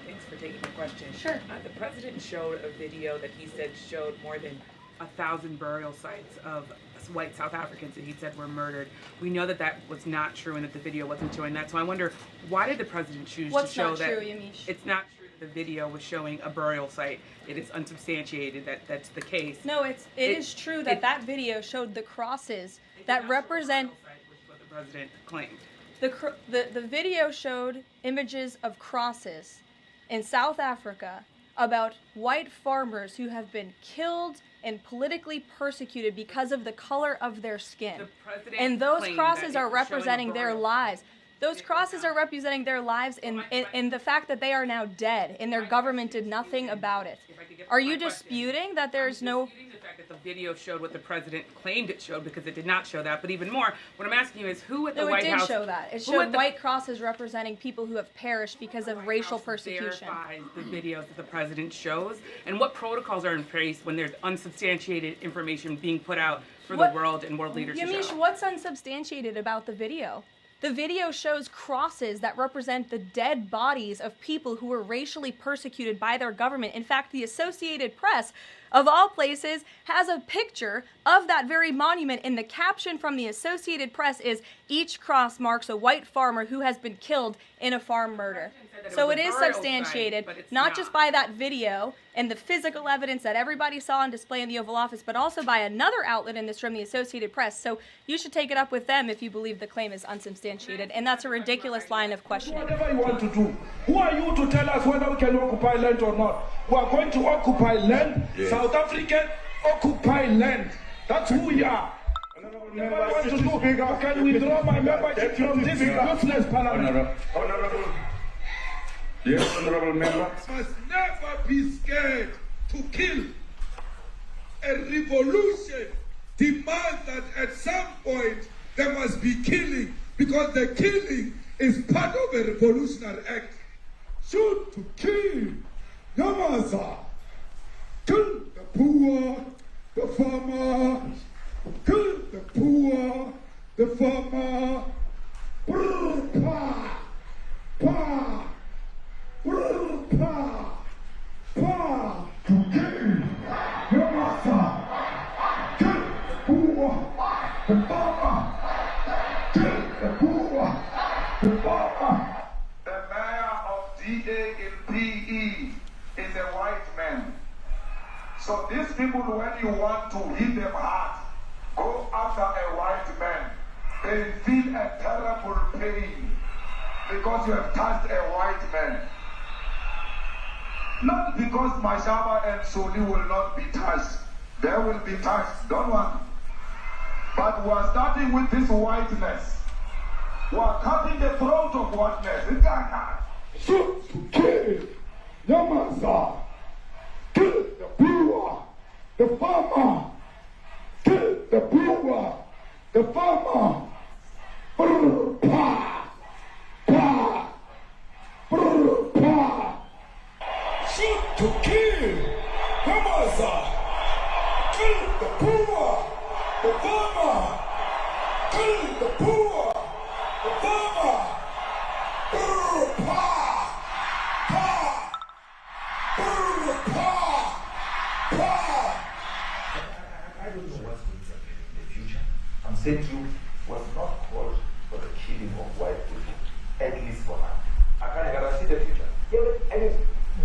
Thanks for taking the question. Sure. The president showed a video that he said showed more than 1,000 burial sites of white South Africans that he said were murdered. We know that that was not true and that the video wasn't showing that. So I wonder, why did the president choose to show that? What's not true, Yamiche? It's not true that the video was showing a burial site. It is unsubstantiated that that's the case. No, it is true that that video showed the crosses that represent. Which is what the president claimed. The video showed images of crosses in South Africa about white farmers who have been killed and politically persecuted because of the color of their skin. And those crosses are representing their lives. Those crosses are representing their lives in the fact that they are now dead and their government did nothing about it. Are you disputing that there's no... The fact that the video showed what the president claimed it showed, because it did not show that. But even more, what I'm asking you is who at the White House... No, it did show that. It showed white crosses representing people who have perished because of racial persecution. Verifies the videos that the president shows, and what protocols are in place when there's unsubstantiated information being put out for the world and world leaders to show? Yamiche, what's unsubstantiated about the video? The video shows crosses that represent the dead bodies of people who were racially persecuted by their government. In fact, the Associated Press, of all places, has a picture of that very monument, and the caption from the Associated Press is, "Each cross marks a white farmer who has been killed in a farm murder." So it is substantiated, not just by that video and the physical evidence that everybody saw on display in the Oval Office, but also by another outlet in this room, the Associated Press. So you should take it up with them if you believe the claim is unsubstantiated, and that's a ridiculous line of questioning. Whatever you want to do, who are you to tell us whether we can occupy land or not? We are going to occupy land. Yes. South African occupy land. That's who we are. Whatever I want to do, I can withdraw my membership from this useless parliament. Honorable. Yes, honorable member. Must never be scared to kill. A revolution demands that at some point there must be killing, because the killing is part of a revolutionary act. Shoot to kill. Yamasa. Kill the poor, the farmer. Kill the poor, the farmer. Brr, pa, pa. Pa, pa, to kill your master, kill the poor, the farmer, kill the poor, the farmer. The mayor of DA in PE is a white man. So these people, when you want to hit them hard, go after a white man. They feel a terrible pain because you have touched a white man. Not because Mashaba and Soli will not be touched. They will be touched, don't worry. But we are starting with this whiteness. We are cutting the throat of whiteness. Shoot to kill Yamasa. Kill the poor, the farmer. Kill the poor, the farmer. Pa, pa, pa. Shoot to kill Yamasa. Kill the poor, the farmer. Kill the poor, the farmer. Pa, pa, pa, pa. I don't know what's going to happen in the future. I'm saying you was not called for the killing of white people, at least for now. I can't guarantee the future. Yeah, but I mean,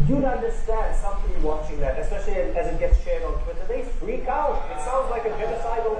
you'd understand somebody watching that, especially as it gets shared on Twitter. They freak out. It sounds like a genocidal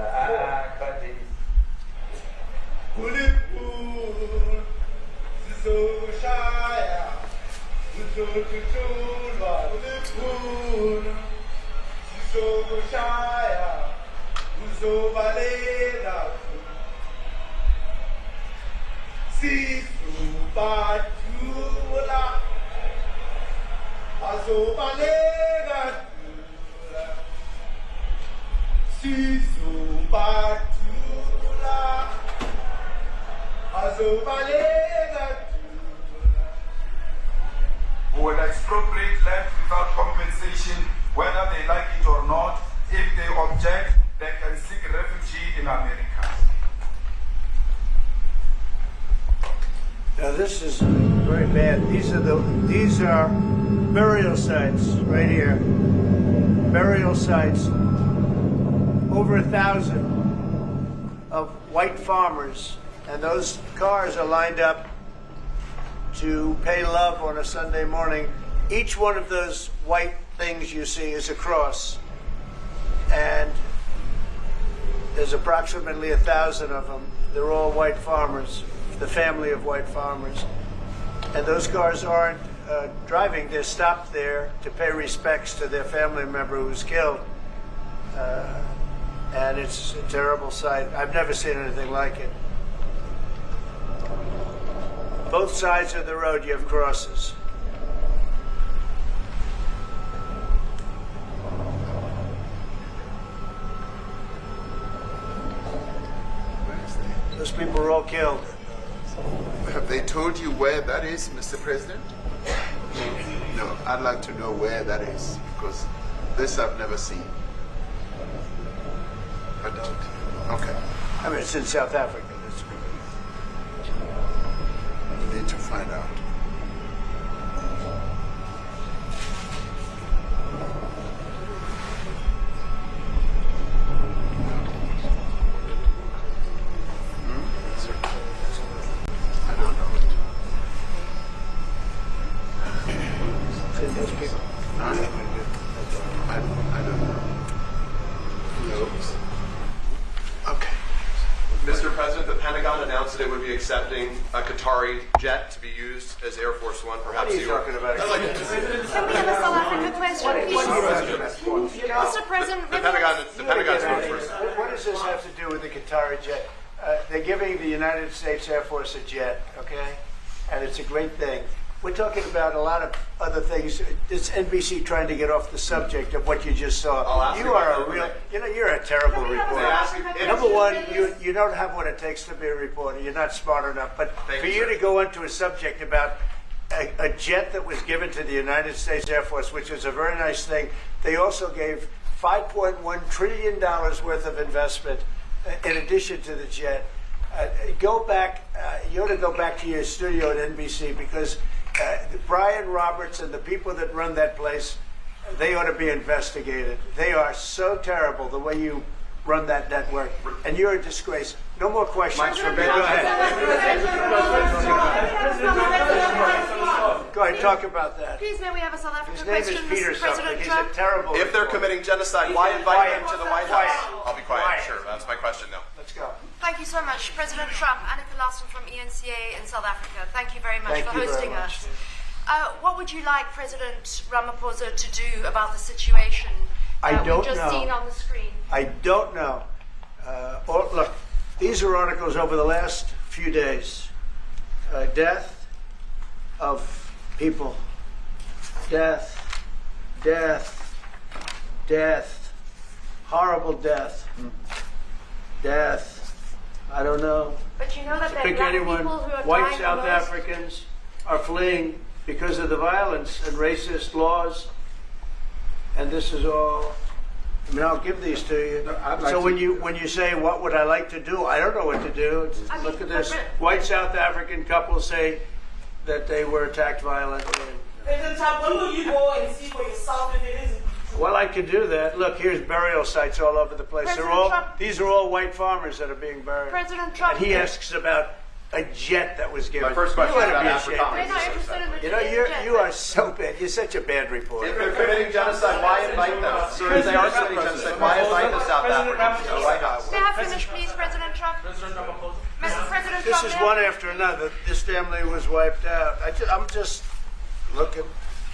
Who will expropriate land without compensation, whether they like it or not. If they object, they can seek refuge in America. Now this is very bad. These are burial sites right here. Burial sites. Over 1,000 of white farmers, and those cars are lined up to pay love on a Sunday morning. Each one of those white things you see is a cross, and there's approximately 1,000 of them. They're all white farmers, the family of white farmers. And those cars aren't driving, they're stopped there to pay respects to their family member who's killed. And it's a terrible sight. I've never seen anything like it. Both sides of the road you have crosses. Those people were all killed. Have they told you where that is, Mr. President? No, I'd like to know where that is, because this I've never seen. I don't. Okay. I mean, it's in South Africa. That's We need to find out. I don't know. those people. I don't know. No. Okay. Mr. President, the Pentagon announced that it would be accepting a Qatari jet to be used as Air Force One. Perhaps What are you talking about? Can we have a South African question, please? Mr. President, the Pentagon's vote first. What does this have to do with the Qatari jet? They're giving the United States Air Force a jet, okay? And it's a great thing. We're talking about a lot of other things. It's NBC trying to get off the subject of what you just saw. You are a real, you're a terrible reporter. Number one, you don't have what it takes to be a reporter. You're not smart enough. But for you to go into a subject about a jet that was given to the United States Air Force, which was a very nice thing, they also gave $5.1 trillion worth of investment in addition to the jet. Go back, you ought to go back to your studio at NBC, because Brian Roberts and the people that run that place, they ought to be investigated. They are so terrible the way you run that network, and you're a disgrace. No more questions from me. Go ahead. Go ahead, talk about that. Please, may we have a South African His name is question, Peter Mr. something. President He's Trump? a terrible If they're reporter. committing genocide, why invite them to the White House? Quiet. I'll be quiet. Quiet. Sure, that's my question now. Let's go. Thank you so much, President Trump. Annika Larson from ENCA in South Africa. Thank you very much Thank for you very hosting much. us. What would you like President Ramaphosa to do about the situation that don't we've just know. seen on the screen? I don't know. Look, these are articles over the last few days. Death of people. Death. Horrible death. Death. I don't know. But you know that there are Pick young anyone. people who are White dying South almost- Africans are fleeing because of the violence and racist laws. And this is all. I mean, I'll give these to you. I'd like So to- when you say what would I like to do, I don't know what to do. I mean, Look at this. but- White South African couple say that they were attacked violently. President Trump, when will you go and see for yourself if it is? Well, I could do that. Look, here's burial sites all over the place. President Trump- These are all white farmers that are being buried. President Trump. And he asks about a jet that was given. My first question You is ought to about be Africa. ashamed. We're not interested in the You know, you are so bad. You're such a bad reporter. If they're committing genocide, why invite them? Sir, if they are committing genocide, why invite the South Africans to the White House? May I finish, please, President Trump? President Trump, This is may I- one after another. This family was wiped out. I'm just looking.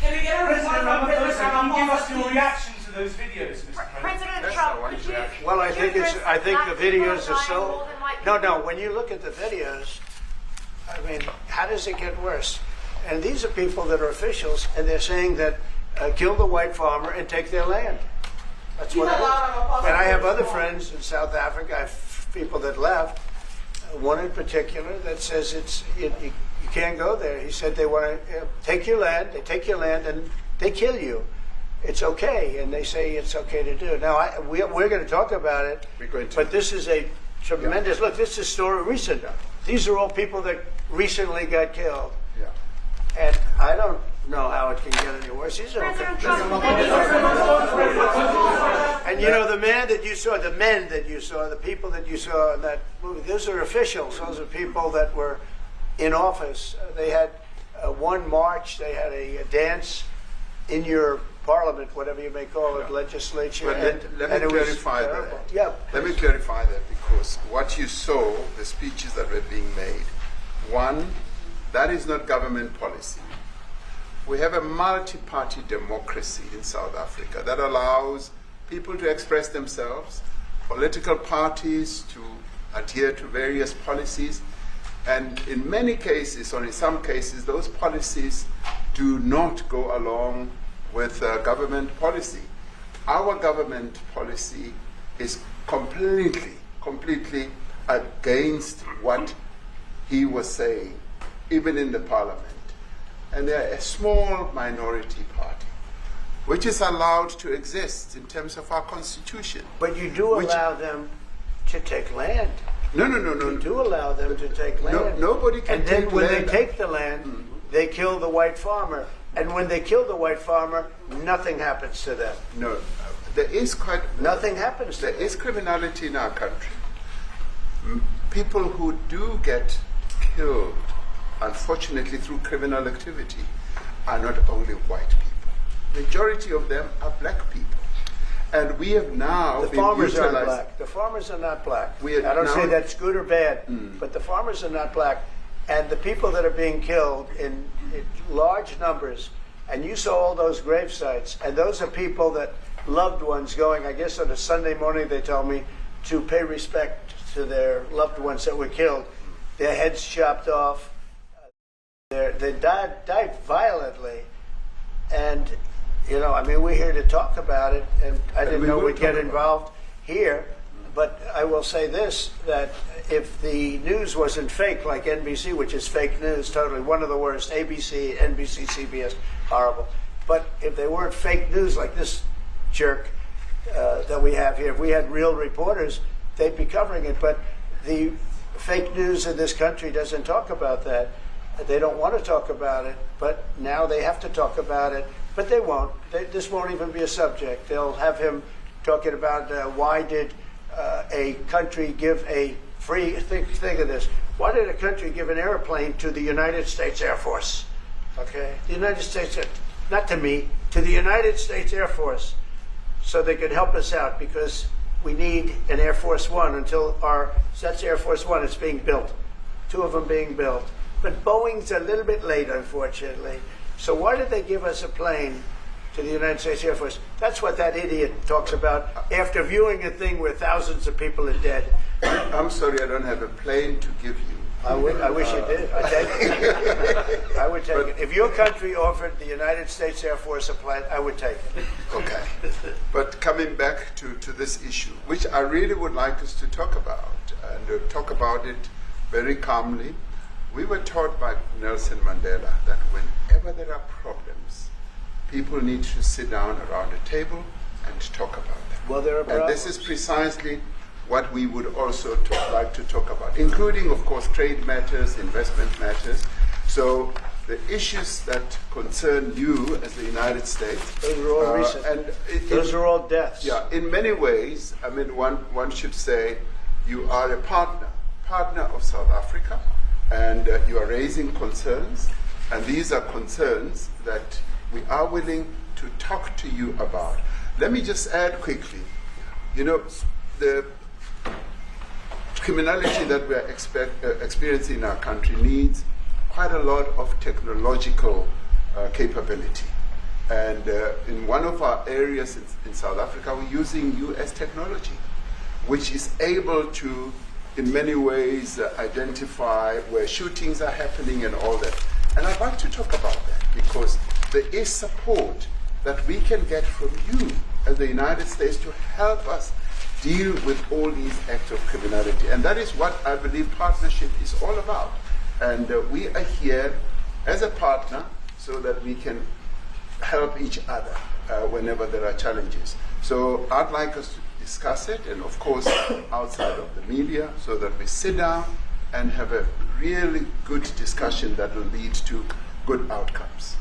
Can we get a report from President Trump? Give us your reaction to those videos, Mr. President. President Trump, could you? Well, I think address I think the black people videos are dying so. more than white No, people? when you look at the videos, I mean, how does it get worse? And these are people that are officials, and they're saying that kill the white farmer and take their land. That's what it is. And I have other friends in South Africa. I have people that left. One in particular that says you can't go there. He said they want to take your land. They take your land and they kill you. It's okay, and they say it's okay to do. Now we're going to talk about it. We're going to. But this is a tremendous look. This is story recent. These are all people that recently got killed. Yeah. And I don't know how it can get any worse. He's okay. And you know, the men that you saw, the people that you saw in that movie, those are officials. Those are people that were in office. They had one march, they had a dance in your parliament, whatever you may call it, legislature. But let me clarify that. Yeah. Let me clarify that, because what you saw, the speeches that were being made, one, that is not government policy. We have a multi-party democracy in South Africa that allows people to express themselves, political parties to adhere to various policies, and in many cases, or in some cases, those policies do not go along with government policy. Our government policy is completely against what he was saying, even in the parliament. And they're a small minority party, which is allowed to exist in terms of our constitution. But you do allow them to take land. No. You do allow them to take land. Nobody can take land. And then when they take the land, they kill the white farmer. And when they kill the white farmer, nothing happens to them. No, there is nothing happens to them. There is criminality in our country. People who do get killed, unfortunately, through criminal activity, are not only white people. Majority of them are black people. And we have now the farmers aren't black. The farmers are not black. I don't say that's good or bad, but the farmers are not black. And the people that are being killed in large numbers, and you saw all those grave sites, and those are people that loved ones going, I guess on a Sunday morning, they tell me, to pay respect to their loved ones that were killed. Their heads chopped off. They died violently. And, you know, I mean, we're here to talk about it, and I didn't know we'd get involved here. But I will say this, that if the news wasn't fake, like NBC, which is fake news, totally one of the worst, ABC, NBC, CBS, horrible. But if they weren't fake news like this jerk that we have here, if we had real reporters, they'd be covering it. But the fake news in this country doesn't talk about that. They don't want to talk about it, but now they have to talk about it. But they won't. This won't even be a subject. They'll have him talking about why did a country give a free, think of this, why did a country give an airplane to the United States Air Force? Okay, the United States, not to me, to the United States Air Force, so they could help us out, because we need an Air Force One until that's Air Force One, it's being built. 2 of them being built. But Boeing's a little bit late, unfortunately. So why did they give us a plane to the United States Air Force? That's what that idiot talks about after viewing a thing where thousands of people are dead. I'm sorry, I don't have a plane to give you. I wish you did. I'd take it. I would take it. If your country offered the United States Air Force a plane, I would take it. Okay. But coming back to this issue, which I really would like us to talk about, and talk about it very calmly. We were taught by Nelson Mandela that whenever there are problems, people need to sit down around a table and talk about them. Well, there are problems. And this is precisely what we would also like to talk about, including, of course, trade matters, investment matters. So the issues that concern you as the United States. Those are all recent. Those are all deaths. Yeah, in many ways, I mean, one should say you are a partner of South Africa, and you are raising concerns, and these are concerns that we are willing to talk to you about. Let me just add quickly, you know, the criminality that we are experiencing in our country needs quite a lot of technological capability. And in one of our areas in South Africa, we're using US technology, which is able to, in many ways, identify where shootings are happening and all that. And I'd like to talk about that, because there is support that we can get from you as the United States to help us deal with all these acts of criminality. And that is what I believe partnership is all about. And we are here as a partner so that we can help each other whenever there are challenges. So I'd like us to discuss it, and of course outside of the media, so that we sit down and have a really good discussion that will lead to good outcomes.